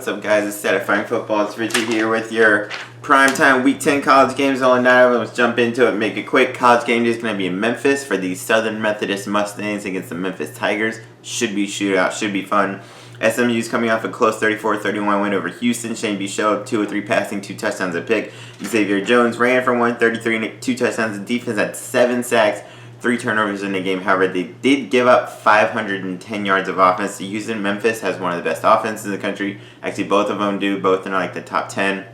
what's up, guys? It's Saturday Football. It's Richie here with your primetime Week 10 college games. Only 9 of them. Let's jump into it. Make it quick. College game day is going to be in Memphis for the Southern Methodist Mustangs against the Memphis Tigers. Should be shootout. Should be fun. SMU's coming off a close 34-31 win over Houston. Shane Bichelle, 2 of 3 passing, 2 touchdowns a pick. Xavier Jones ran for 133 and 2 touchdowns. The defense had 7 sacks. 3 turnovers in the game. However, they did give up 510 yards of offense to Houston. Memphis has one of the best offenses in the country. Actually, both of them do. Both in like the top 10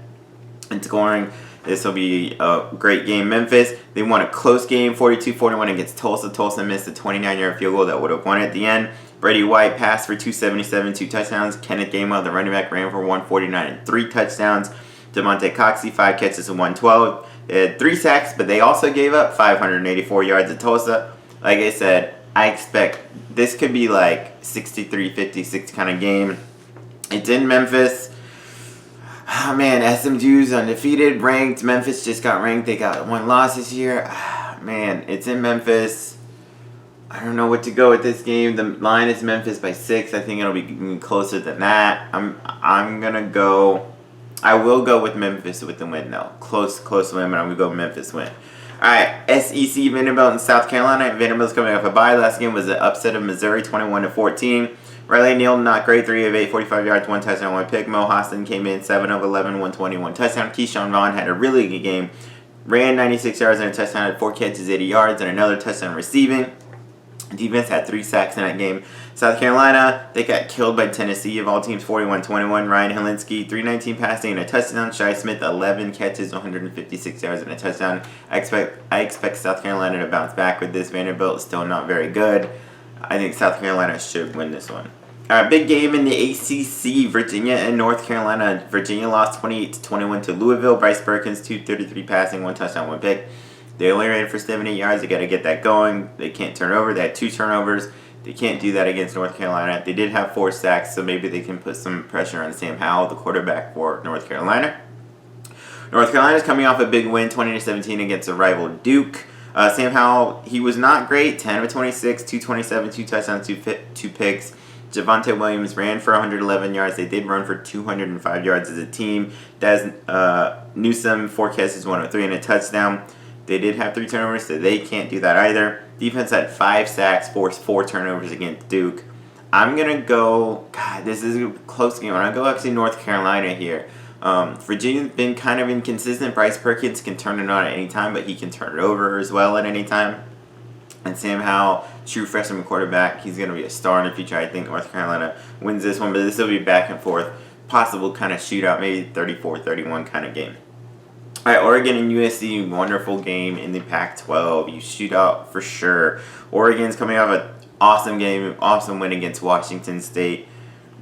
in scoring. This will be a great game. Memphis, they won a close game, 42-41 against Tulsa. Tulsa missed a 29-yard field goal that would have won at the end. Brady White passed for 277, 2 touchdowns. Kenneth Gainwell, the running back, ran for 149 and 3 touchdowns. DeMonte Coxey, 5 catches and 112. They had 3 sacks, but they also gave up 584 yards at Tulsa. Like I said, I expect this could be like 63-56 kind of game. It's in Memphis. Oh man, SMU's undefeated, ranked. Memphis just got ranked. They got 1 loss this year. Man, it's in Memphis. I don't know what to go with this game. The line is Memphis by 6. I think it'll be closer than that. I'm gonna go. I will go with Memphis with the win, though. Close win, but I'm going to go Memphis win. Alright, SEC, Vanderbilt, and South Carolina. Vanderbilt's coming off a bye. Last game was an upset of Missouri, 21-14. Riley Neal, not great, 3 of 8, 45 yards, 1 touchdown, 1 pick. Mo Hostin came in, 7 of 11, 121 touchdown. Keyshawn Vaughn had a really good game. Ran 96 yards and a touchdown, had 4 catches, 80 yards, and another touchdown receiving. Defense had 3 sacks in that game. South Carolina, they got killed by Tennessee of all teams, 41-21. Ryan Helinski, 319 passing and a touchdown. Shai Smith, 11 catches, 156 yards and a touchdown. I expect South Carolina to bounce back with this. Vanderbilt is still not very good. I think South Carolina should win this one. All right, big game in the ACC, Virginia and North Carolina. Virginia lost 28-21 to Louisville. Bryce Perkins, 233 passing, 1 touchdown, 1 pick. They only ran for 70 yards. They got to get that going. They can't turn over. They had 2 turnovers. They can't do that against North Carolina. They did have 4 sacks, so maybe they can put some pressure on Sam Howell, the quarterback for North Carolina. North Carolina's coming off a big win, 20-17 against a rival Duke. Sam Howell, he was not great, 10 of 26, 227, 2 touchdowns, 2 picks. Javonte Williams ran for 111 yards. They did run for 205 yards as a team. Daz Newsome, 4 catches, 103, and a touchdown. They did have 3 turnovers, so they can't do that either. Defense had 5 sacks, forced 4 turnovers against Duke. I'm going to go, God, this is a close game. I'm going to go actually North Carolina here. Virginia's been kind of inconsistent. Bryce Perkins can turn it on at any time, but he can turn it over as well at any time. And Sam Howell, true freshman quarterback, he's going to be a star in the future. I think North Carolina wins this one, but this will be back and forth. Possible kind of shootout, maybe 34-31 kind of game. All right, Oregon and USC, wonderful game in the Pac-12. You shoot out for sure. Oregon's coming off an awesome game, awesome win against Washington State.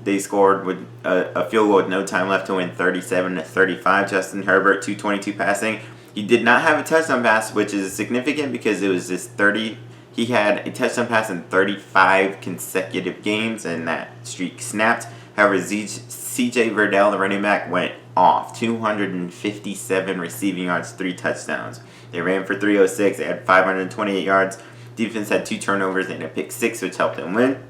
They scored with a field goal with no time left to win, 37-35. Justin Herbert, 222 passing. He did not have a touchdown pass, which is significant because it was just 30. He had a touchdown pass in 35 consecutive games, and that streak snapped. However, C.J. Verdell, the running back, went off. 257 receiving yards, 3 touchdowns. They ran for 306. They had 528 yards. Defense had 2 turnovers and a pick 6, which helped them win.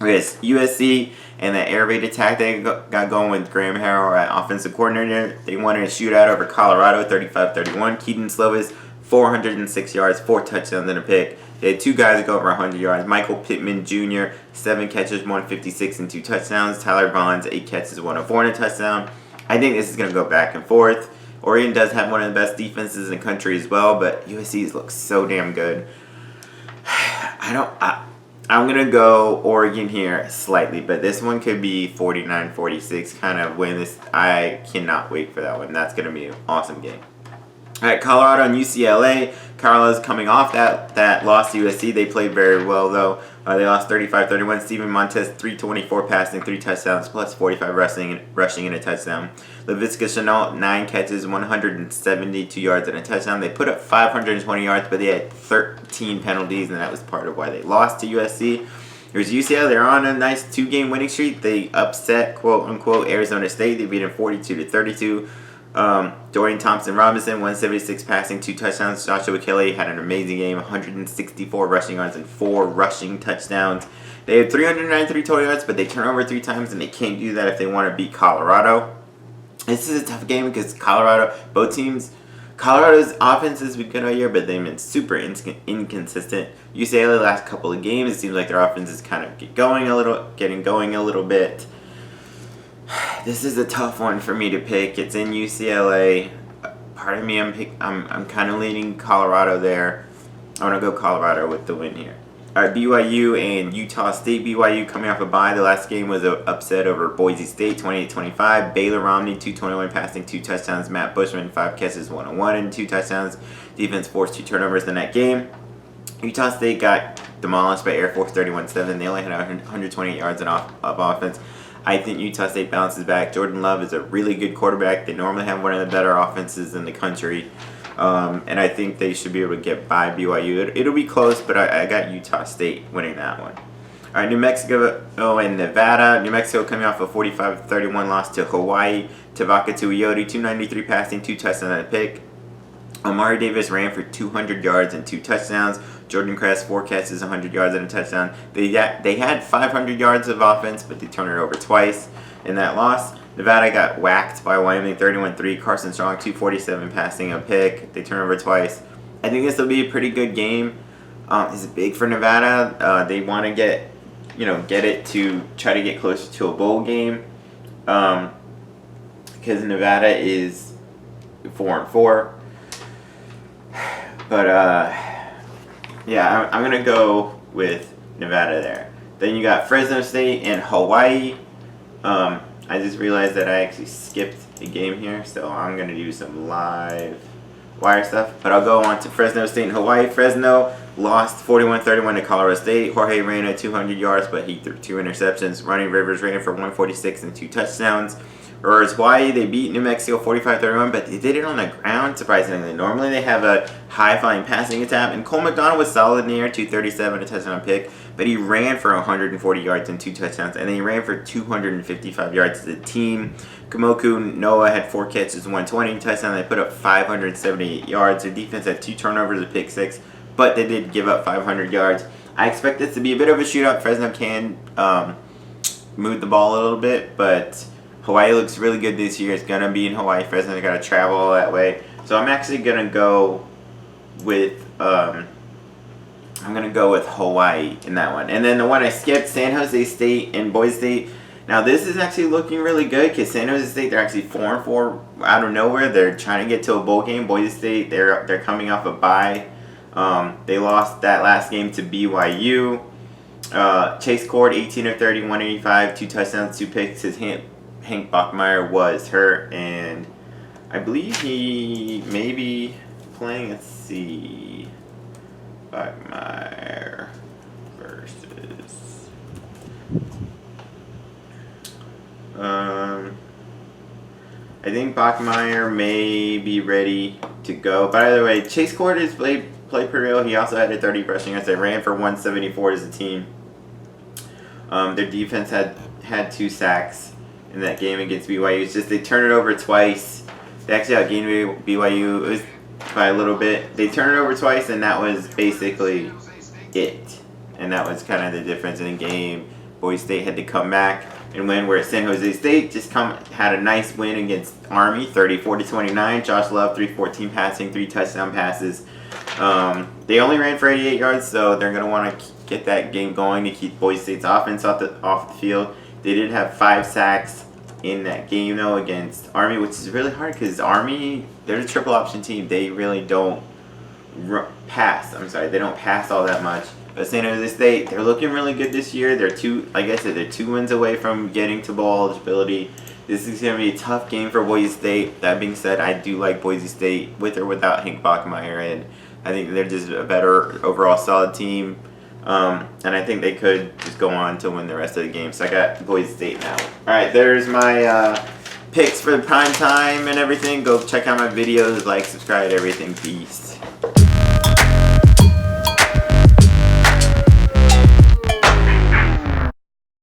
USC and the air raid attack they got going with Graham Harrell at offensive coordinator. They won in a shootout over Colorado, 35-31. Keaton Slovis, 406 yards, 4 touchdowns and a pick. They had 2 guys go over 100 yards. Michael Pittman Jr., 7 catches, 156 and 2 touchdowns. Tyler Bonds, 8 catches, 104 and a touchdown. I think this is going to go back and forth. Oregon does have one of the best defenses in the country as well, but USC's looks so damn good. I'm going to go Oregon here slightly, but this one could be 49-46 kind of win. I cannot wait for that one. That's going to be an awesome game. All right, Colorado and UCLA. Colorado's coming off that loss to USC. They played very well, though. They lost 35-31. Steven Montez, 324 passing, 3 touchdowns, plus 45 rushing and a touchdown. Laviska Shenault, 9 catches, 172 yards and a touchdown. They put up 520 yards, but they had 13 penalties, and that was part of why they lost to USC. Here's UCLA. They're on a nice 2-game winning streak. They upset, quote-unquote, Arizona State. They beat them 42-32. Dorian Thompson-Robinson, 176 passing, 2 touchdowns. Joshua Kelly had an amazing game, 164 rushing yards and 4 rushing touchdowns. They had 393 total yards, but they turn over 3 times, and they can't do that if they want to beat Colorado. This is a tough game because both teams, Colorado's offense has been good all year, but they've been super inconsistent. UCLA last couple of games, it seems like their offense is kind of getting going a little bit. This is a tough one for me to pick. It's in UCLA. Part of me, I'm kind of leaning Colorado there. I want to go Colorado with the win here. All right, BYU and Utah State. BYU coming off a bye. The last game was an upset over Boise State, 28-25. Baylor Romney, 221 passing, 2 touchdowns. Matt Bushman, 5 catches, 101 and 2 touchdowns. Defense forced 2 turnovers in that game. Utah State got demolished by Air Force, 31-7. They only had 128 yards of offense. I think Utah State bounces back. Jordan Love is a really good quarterback. They normally have one of the better offenses in the country. And I think they should be able to get by BYU. It'll be close, but I got Utah State winning that one. All right, New Mexico and Nevada. New Mexico coming off a 45-31 loss to Hawaii. Tavaka Tuioti, 293 passing, 2 touchdowns and a pick. Amari Davis ran for 200 yards and 2 touchdowns. Jordan Kress, 4 catches, 100 yards and a touchdown. They had 500 yards of offense, but they turned it over twice in that loss. Nevada got whacked by Wyoming, 31-3. Carson Strong, 247 passing, a pick. They turned over twice. I think this will be a pretty good game. It's big for Nevada. They want to get it to try to get closer to a bowl game. Because Nevada is 4-4. But yeah, I'm gonna go with Nevada there. Then you got Fresno State and Hawaii. I just realized that I actually skipped a game here, so I'm going to do some live wire stuff. But I'll go on to Fresno State and Hawaii. Fresno lost 41-31 to Colorado State. Jorge ran at 200 yards, but he threw 2 interceptions. Ronnie Rivers ran for 146 and 2 touchdowns. Whereas Hawaii, they beat New Mexico 45-31, but they did it on the ground, surprisingly. Normally they have a high-flying passing attack, and Cole McDonald was solid in the air, 237, a touchdown pick, but he ran for 140 yards and 2 touchdowns, and then he ran for 255 yards as a team. Kamoku Noah had 4 catches, 120, touchdown. They put up 578 yards. Their defense had 2 turnovers, a pick 6, but they did give up 500 yards. I expect this to be a bit of a shootout. Fresno can move the ball a little bit, but Hawaii looks really good this year. It's going to be in Hawaii. Fresno's got to travel all that way. So I'm actually going to go with Hawaii in that one. And then the one I skipped, San Jose State and Boise State. Now this is actually looking really good because San Jose State, they're actually 4-4 out of nowhere. They're trying to get to a bowl game. Boise State, they're coming off a bye. They lost that last game to BYU. Chase Cord, 18 of 30, 185, 2 touchdowns, 2 picks. Hank Bachmeier was hurt, and I believe he may be playing. Let's see. Bachmeier versus. I think Bachmeier may be ready to go. By the way, Chase Cord has played pretty well. He also had a 30 rushing yards. They ran for 174 as a team. Their defense had 2 sacks in that game against BYU. It's just they turned it over twice. They actually outgained BYU by a little bit. They turned it over twice, and that was basically it. And that was kind of the difference in the game. Boise State had to come back and win, where San Jose State just had a nice win against Army, 34-29. Josh Love, 314 passing, 3 touchdown passes. They only ran for 88 yards, so they're going to want to get that game going to keep Boise State's offense off the field. They did have 5 sacks in that game, though, against Army, which is really hard because Army, they're a triple option team. They really don't pass. They don't pass all that much. But San Jose State, they're looking really good this year. They're 2 wins away from getting to bowl eligibility. This is going to be a tough game for Boise State. That being said, I do like Boise State with or without Hank Bachmeier, and I think they're just a better overall solid team. And I think they could just go on to win the rest of the game. So I got Boise State now. Alright, there's my picks for the prime time and everything. Go check out my videos, like, subscribe, everything. Peace.